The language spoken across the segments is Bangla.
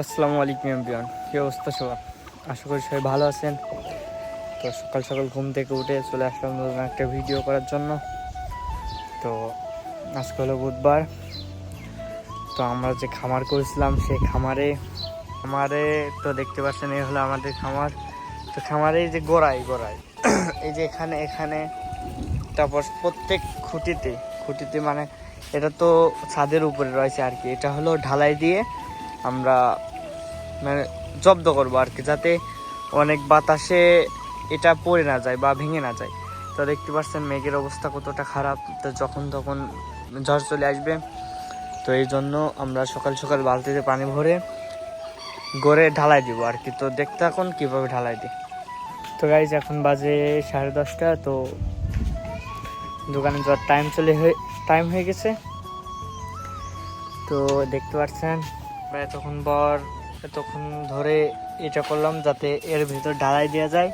আসসালামু আলাইকুম এভরিওয়ান, কী অবস্থা সবার? আশা করি সবাই ভালো আছেন। তো সকাল সকাল ঘুম থেকে উঠে চলে আসলাম নতুন একটা ভিডিও করার জন্য। তো আজকে হলো বুধবার। তো আমরা যে খামার করেছিলাম সেই খামারে তো দেখতে পাচ্ছেন এই হলো আমাদের খামার। তো খামারে এই যে গোড়ায় এই যে এখানে তারপর প্রত্যেক খুঁটিতে মানে এটা তো ছাদের উপরে রয়েছে আর কি। এটা হলো ঢালাই দিয়ে আমরা মানে জব্দ করবো আর কি, যাতে অনেক বাতাসে এটা পড়ে না যায় বা ভেঙে না যায়। তো দেখতে পাচ্ছেন মেঘের অবস্থা কতটা খারাপ, তো যখন তখন ঝড় চলে আসবে। তো এই জন্য আমরা সকাল সকাল বালতিতে পানি ভরে গড়ে ঢালাই দিব আর কি। তো দেখতে এখন কীভাবে ঢালাই দিই। তো গাইজ এখন বাজে 10:30। তো দোকানে যাওয়ার টাইম হয়ে গেছে। তো দেখতে পাচ্ছেন এতক্ষণ ধরে এটা করলাম যাতে এর ভিতর ঢালাই দেওয়া যায়।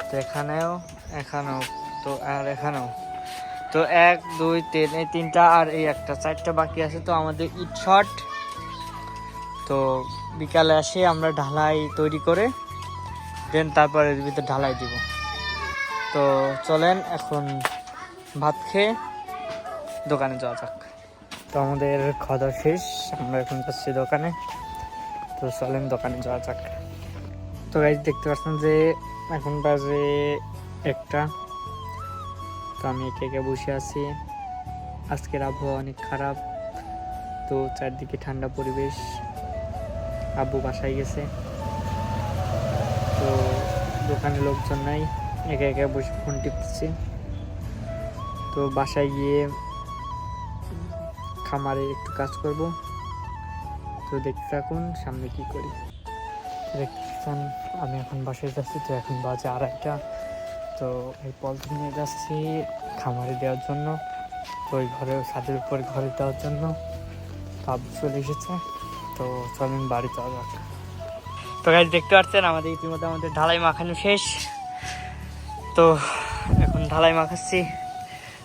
তো এখানেও তো আর এখানেও তো 1 2 3 এই 3টা আর এই একটা 4টা বাকি আছে। তো আমাদের ইট শট। তো বিকালে আসে আমরা ঢালাই তৈরি করে দেন তারপর এর ভিতর ঢালাই দিব। তো চলেন এখন ভাত খেয়ে দোকানে যাওয়া যাক। তো আমাদের খাওয়া শেষ, আমরা এখন যাচ্ছি দোকানে। তো চলেন দোকানে যাওয়া যাক। তো গাইজ দেখতে পাচ্ছেন যে এখন বাজে 1টা। তো আমি একে বসে আছি। আজকের আবহাওয়া অনেক খারাপ, তো চারদিকে ঠান্ডা পরিবেশ। আব্বু বাসায় গেছে, তো দোকানে লোকজন নাই, একা বসে ফোন টিপছি। তো বাসায় গিয়ে খামারে একটু কাজ করব। তো দেখতে থাকুন সামনে কি করি। দেখতেছেন আমি এখন বাসায় যাচ্ছি। তো এখন বাজে 2:30। তো এই পলিথিন নিয়ে যাচ্ছি খামারে দেওয়ার জন্য। তো ওই ছাদের উপর ঘরে দেওয়ার জন্য। কাপ চলে এসেছে। তো চলেন বাড়ি যাওয়া যাক। তো গাইজ দেখতে পাচ্ছেন ইতিমধ্যে আমাদের ঢালাই মাখানো শেষ। তো এখন ঢালাই মাখাচ্ছি,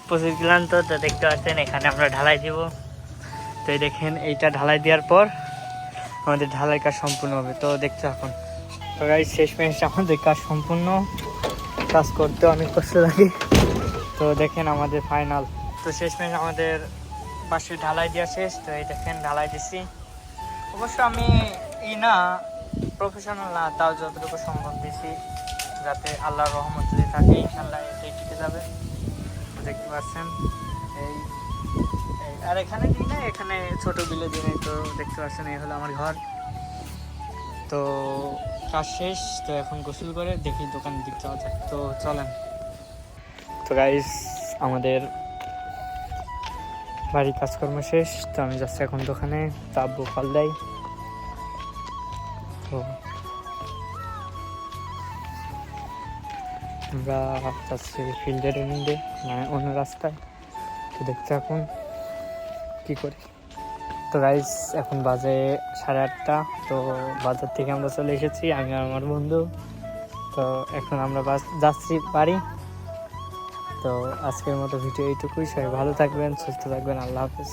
প্রচুর ক্লান্ত। তো দেখতে পাচ্ছেন এখানে আমরা ঢালাই দিব। তো এই দেখেন এইটা ঢালাই দেওয়ার পর আমাদের ঢালাই কাজ সম্পূর্ণ হবে। তো দেখতে এখন তো গাইজ শেষমেশ আমাদের কাজ সম্পূর্ণ। কাজ করতে অনেক কষ্ট লাগে। তো দেখেন আমাদের ফাইনাল। তো শেষমেশ আমাদের পাশে ঢালাই দেওয়া শেষ। তো এই দেখেন ঢালাই দিচ্ছি। অবশ্য আমি প্রফেশনাল না, তাও যতটুকু সম্ভব দিছি, যাতে আল্লাহর রহমত যদি থাকে ইনশাল্লাহ এটাই টিকে যাবে। দেখতে পাচ্ছেন এই আর এখানে এখানে ছোট বিলে দিনে। তো দেখতে পাচ্ছেন এই হলো আমার ঘর। তো কাজ শেষ। তো এখন গোসল করে দেখি দোকানের দিক যাওয়া যাক। তো চলেন। তো গাইস আমাদের বাড়ির কাজকর্ম শেষ। তো আমি যাচ্ছি এখন দোকানে। তো আব্বু কল দেয়। তো আমরা যাচ্ছি ফিল্ডের এন্ডে, মানে অন্য রাস্তায়। তো দেখতে এখন কি করি। তো গাইস এখন বাজে 8:30। তো বাজার থেকে আমরা চলে এসেছি, আমি আর আমার বন্ধু। তো এখন আমরা যাচ্ছি বাড়ি। তো আজকের মতো ভিডিও এইটুকুই। সবাই ভালো থাকবেন, সুস্থ থাকবেন। আল্লাহ হাফেজ।